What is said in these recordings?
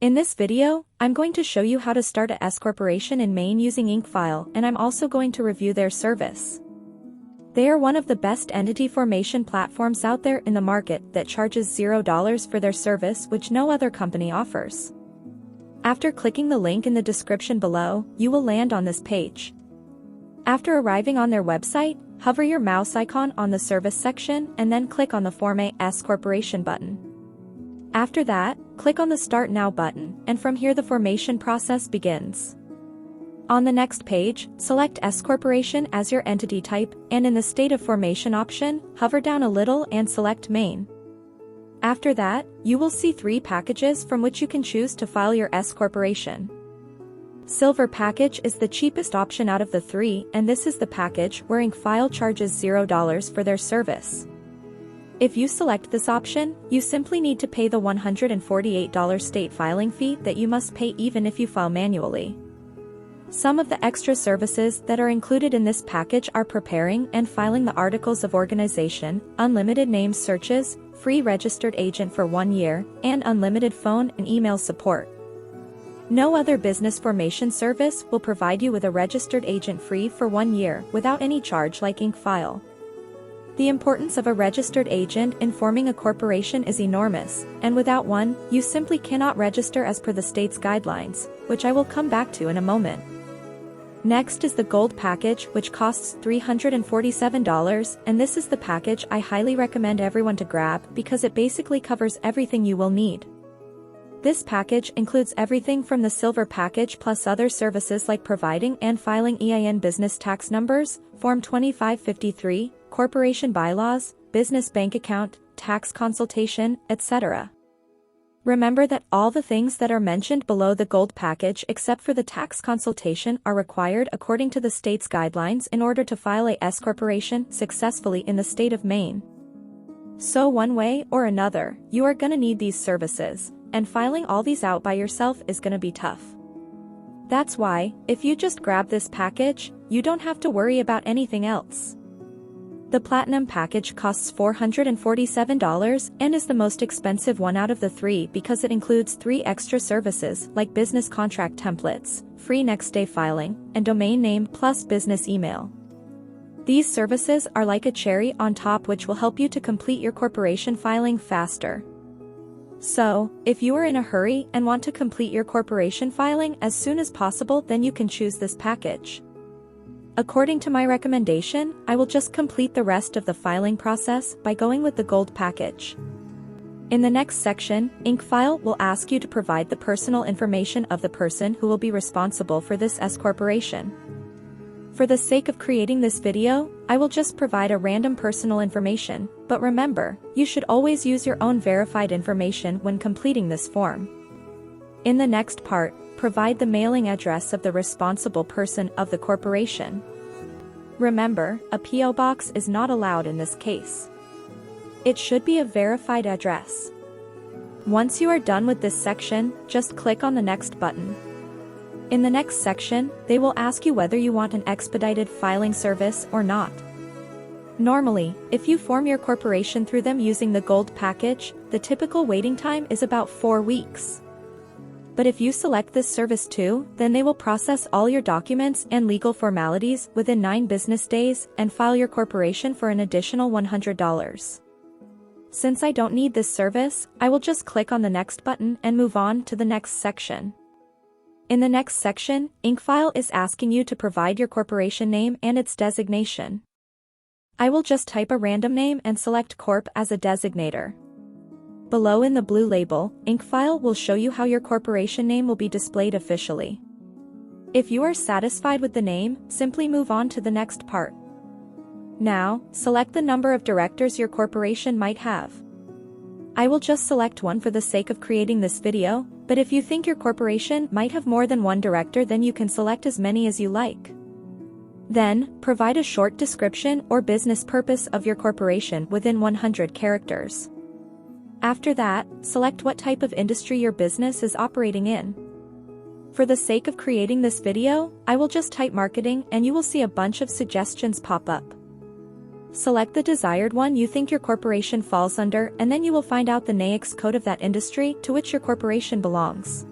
In this video, I'm going to show you how to start a S corporation in Maine using IncFile, and I'm also going to review their service. They are one of the best entity formation platforms out there in the market that charges $0 for their service, which no other company offers. After clicking the link in the description below, you will land on this page. After arriving on their website, hover your mouse icon on the service section and then click on the Form a S Corporation button. After that, click on the Start Now button, and from here the formation process begins. On the next page, select S Corporation as your entity type, and in the State of Formation option, hover down a little and select Maine. After that, you will see 3 packages from which you can choose to file your S Corporation. Silver package is the cheapest option out of the 3, and this is the package where IncFile charges $0 for their service. If you select this option, you simply need to pay the $148 state filing fee that you must pay even if you file manually. Some of the extra services that are included in this package are preparing and filing the articles of organization, unlimited name searches, free registered agent for 1 year, and unlimited phone and email support. No other business formation service will provide you with a registered agent free for 1 year without any charge like IncFile. The importance of a registered agent in forming a corporation is enormous, and without one, you simply cannot register as per the state's guidelines, which I will come back to in a moment. Next is the Gold package, which costs $347, and this is the package I highly recommend everyone to grab because it basically covers everything you will need. This package includes everything from the Silver package plus other services like providing and filing EIN business tax numbers, Form 2553, corporation bylaws, business bank account, tax consultation, etc. Remember that all the things that are mentioned below the Gold package except for the tax consultation are required according to the state's guidelines in order to file a S corporation successfully in the state of Maine. So one way or another, you are gonna need these services, and filing all these out by yourself is gonna be tough. That's why, if you just grab this package, you don't have to worry about anything else. The Platinum package costs $447 and is the most expensive one out of the 3 because it includes 3 extra services like business contract templates, free next-day filing, and domain name plus business email. These services are like a cherry on top which will help you to complete your corporation filing faster. So, if you are in a hurry and want to complete your corporation filing as soon as possible, then you can choose this package. According to my recommendation, I will just complete the rest of the filing process by going with the Gold package. In the next section, IncFile will ask you to provide the personal information of the person who will be responsible for this S corporation. For the sake of creating this video, I will just provide a random personal information, but remember, you should always use your own verified information when completing this form. In the next part, provide the mailing address of the responsible person of the corporation. Remember, a P.O. box is not allowed in this case. It should be a verified address. Once you are done with this section, just click on the Next button. In the next section, they will ask you whether you want an expedited filing service or not. Normally, if you form your corporation through them using the Gold package, the typical waiting time is about 4 weeks. But if you select this service too, then they will process all your documents and legal formalities within 9 business days and file your corporation for an additional $100. Since I don't need this service, I will just click on the Next button and move on to the next section. In the next section, IncFile is asking you to provide your corporation name and its designation. I will just type a random name and select Corp as a designator. Below in the blue label, IncFile will show you how your corporation name will be displayed officially. If you are satisfied with the name, simply move on to the next part. Now, select the number of directors your corporation might have. I will just select one for the sake of creating this video, but if you think your corporation might have more than one director, then you can select as many as you like. Then, provide a short description or business purpose of your corporation within 100 characters. After that, select what type of industry your business is operating in. For the sake of creating this video, I will just type marketing and you will see a bunch of suggestions pop up. Select the desired one you think your corporation falls under, and then you will find out the NAICS code of that industry to which your corporation belongs.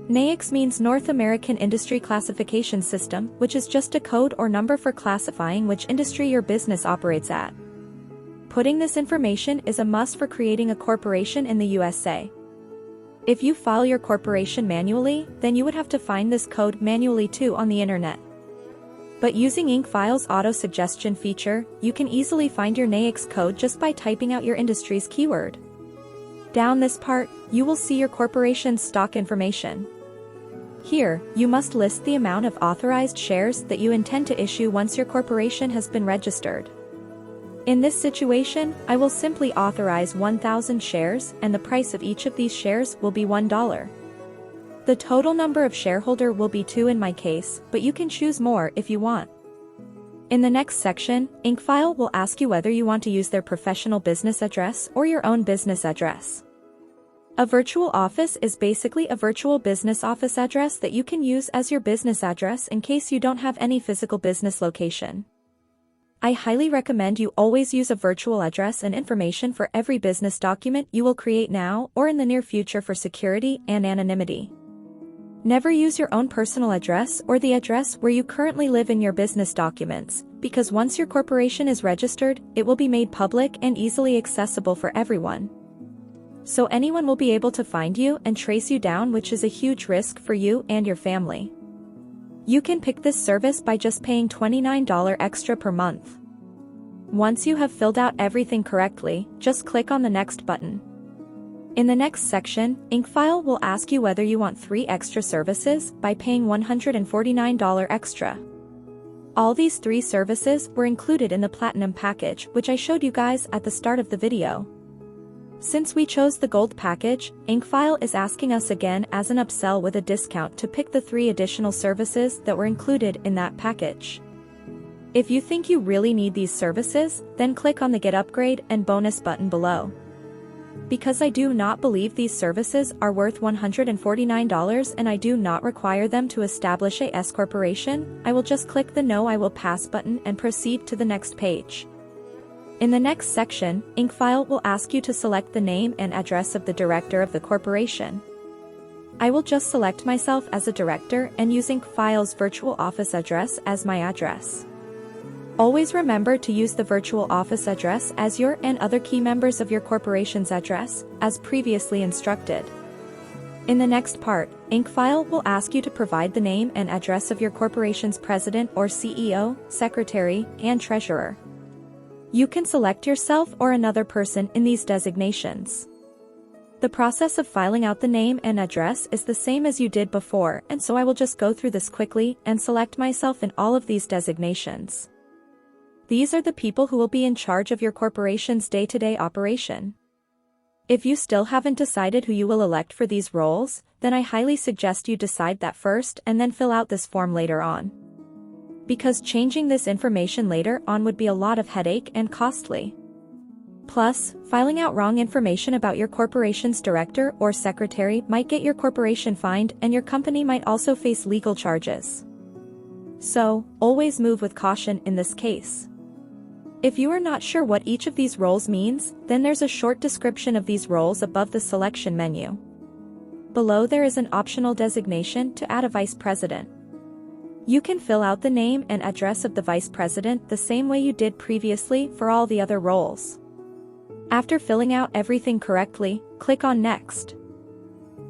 NAICS means North American Industry Classification System, which is just a code or number for classifying which industry your business operates at. Putting this information is a must for creating a corporation in the USA. If you file your corporation manually, then you would have to find this code manually too on the internet. But using IncFile's auto-suggestion feature, you can easily find your NAICS code just by typing out your industry's keyword. Down this part, you will see your corporation's stock information. Here, you must list the amount of authorized shares that you intend to issue once your corporation has been registered. In this situation, I will simply authorize 1,000 shares, and the price of each of these shares will be $1. The total number of shareholder will be 2 in my case, but you can choose more if you want. In the next section, IncFile will ask you whether you want to use their professional business address or your own business address. A virtual office is basically a virtual business office address that you can use as your business address in case you don't have any physical business location. I highly recommend you always use a virtual address and information for every business document you will create now or in the near future for security and anonymity. Never use your own personal address or the address where you currently live in your business documents, because once your corporation is registered, it will be made public and easily accessible for everyone. So anyone will be able to find you and trace you down, which is a huge risk for you and your family. You can pick this service by just paying $29 extra per month. Once you have filled out everything correctly, just click on the next button. In the next section, IncFile will ask you whether you want 3 extra services by paying $149 extra. All these 3 services were included in the Platinum package, which I showed you guys at the start of the video. Since we chose the Gold package, IncFile is asking us again as an upsell with a discount to pick the 3 additional services that were included in that package. If you think you really need these services, then click on the Get Upgrade and Bonus button below. Because I do not believe these services are worth $149 and I do not require them to establish a S corporation, I will just click the No I will pass button and proceed to the next page. In the next section, IncFile will ask you to select the name and address of the director of the corporation. I will just select myself as a director and use IncFile's virtual office address as my address. Always remember to use the virtual office address as your and other key members of your corporation's address, as previously instructed. In the next part, IncFile will ask you to provide the name and address of your corporation's president or CEO, secretary, and treasurer. You can select yourself or another person in these designations. The process of filing out the name and address is the same as you did before, and so I will just go through this quickly and select myself in all of these designations. These are the people who will be in charge of your corporation's day-to-day operation. If you still haven't decided who you will elect for these roles, then I highly suggest you decide that first and then fill out this form later on. Because changing this information later on would be a lot of headache and costly. Plus, filing out wrong information about your corporation's director or secretary might get your corporation fined, and your company might also face legal charges. So, always move with caution in this case. If you are not sure what each of these roles means, then there's a short description of these roles above the selection menu. Below there is an optional designation to add a vice president. You can fill out the name and address of the vice president the same way you did previously for all the other roles. After filling out everything correctly, click on Next.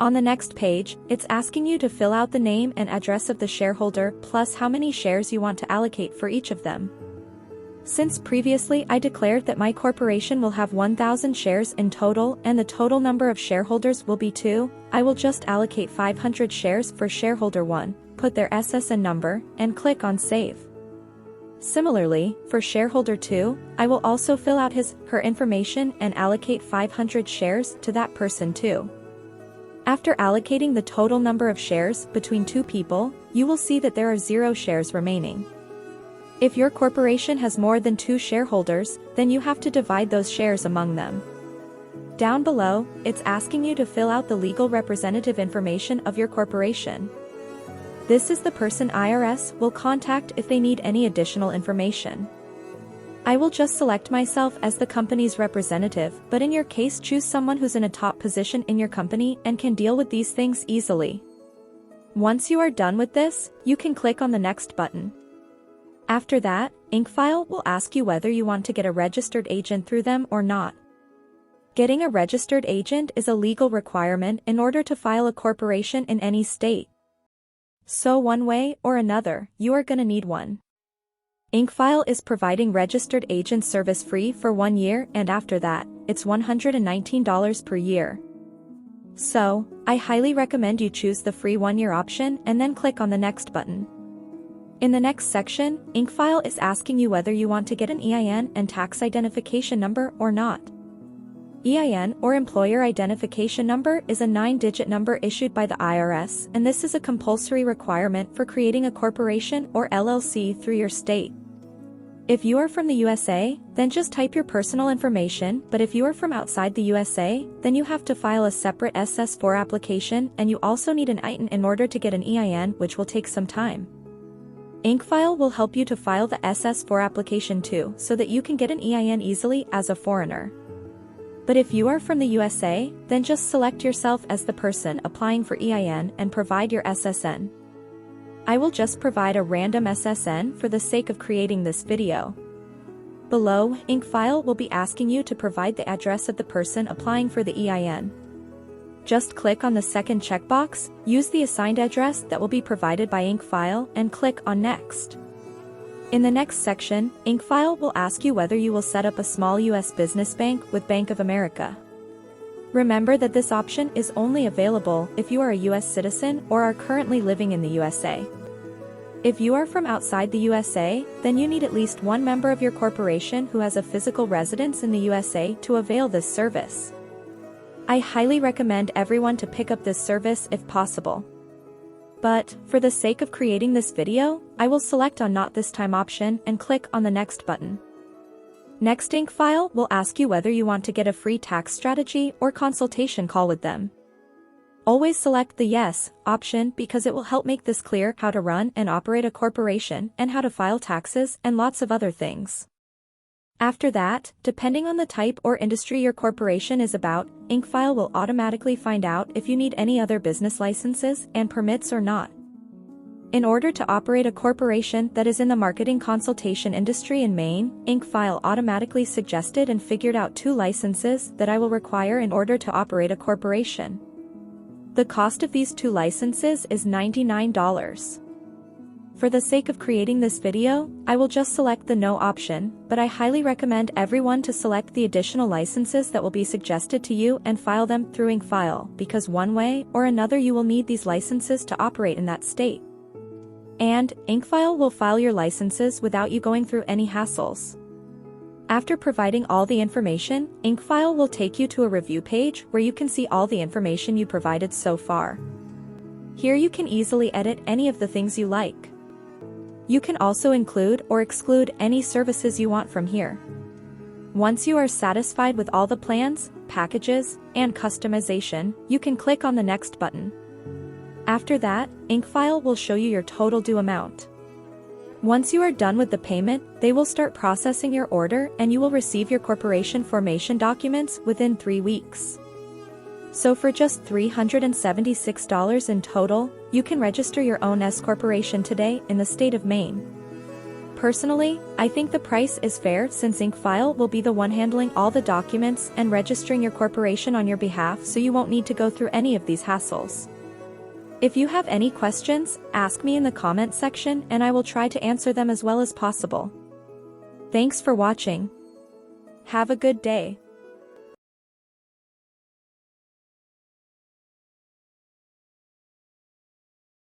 On the next page, it's asking you to fill out the name and address of the shareholder plus how many shares you want to allocate for each of them. Since previously I declared that my corporation will have 1,000 shares in total and the total number of shareholders will be 2, I will just allocate 500 shares for shareholder 1, put their SSN number, and click on Save. Similarly, for shareholder 2, I will also fill out her information and allocate 500 shares to that person too. After allocating the total number of shares between 2 people, you will see that there are 0 shares remaining. If your corporation has more than 2 shareholders, then you have to divide those shares among them. Down below, it's asking you to fill out the legal representative information of your corporation. This is the person IRS will contact if they need any additional information. I will just select myself as the company's representative, but in your case choose someone who's in a top position in your company and can deal with these things easily. Once you are done with this, you can click on the Next button. After that, IncFile will ask you whether you want to get a registered agent through them or not. Getting a registered agent is a legal requirement in order to file a corporation in any state. So one way or another, you are gonna need one. IncFile is providing registered agent service free for 1 year, and after that, it's $119 per year. So, I highly recommend you choose the free 1-year option and then click on the Next button. In the next section, IncFile is asking you whether you want to get an EIN and tax identification number or not. EIN, or Employer Identification Number, is a 9-digit number issued by the IRS, and this is a compulsory requirement for creating a corporation or LLC through your state. If you are from the USA, then just type your personal information, but if you are from outside the USA, then you have to file a separate SS4 application, and you also need an EIN in order to get an EIN, which will take some time. IncFile will help you to file the SS4 application too, so that you can get an EIN easily as a foreigner. But if you are from the USA, then just select yourself as the person applying for EIN and provide your SSN. I will just provide a random SSN for the sake of creating this video. Below, IncFile will be asking you to provide the address of the person applying for the EIN. Just click on the second checkbox, use the assigned address that will be provided by IncFile, and click on Next. In the next section, IncFile will ask you whether you will set up a small U.S. business bank with Bank of America. Remember that this option is only available if you are a U.S. citizen or are currently living in the USA. If you are from outside the USA, then you need at least one member of your corporation who has a physical residence in the USA to avail this service. I highly recommend everyone to pick up this service if possible. But, for the sake of creating this video, I will select on Not This Time option and click on the Next button. Next, IncFile will ask you whether you want to get a free tax strategy or consultation call with them. Always select the Yes option because it will help make this clear how to run and operate a corporation and how to file taxes and lots of other things. After that, depending on the type or industry your corporation is about, IncFile will automatically find out if you need any other business licenses and permits or not. In order to operate a corporation that is in the marketing consultation industry in Maine, IncFile automatically suggested and figured out 2 licenses that I will require in order to operate a corporation. The cost of these 2 licenses is $99. For the sake of creating this video, I will just select the No option, but I highly recommend everyone to select the additional licenses that will be suggested to you and file them through IncFile, because one way or another you will need these licenses to operate in that state. And, IncFile will file your licenses without you going through any hassles. After providing all the information, IncFile will take you to a review page where you can see all the information you provided so far. Here you can easily edit any of the things you like. You can also include or exclude any services you want from here. Once you are satisfied with all the plans, packages, and customization, you can click on the Next button. After that, IncFile will show you your total due amount. Once you are done with the payment, they will start processing your order and you will receive your corporation formation documents within 3 weeks. So for just $376 in total, you can register your own S corporation today in the state of Maine. Personally, I think the price is fair since IncFile will be the one handling all the documents and registering your corporation on your behalf, so you won't need to go through any of these hassles. If you have any questions, ask me in the comment section and I will try to answer them as well as possible. Thanks for watching. Have a good day.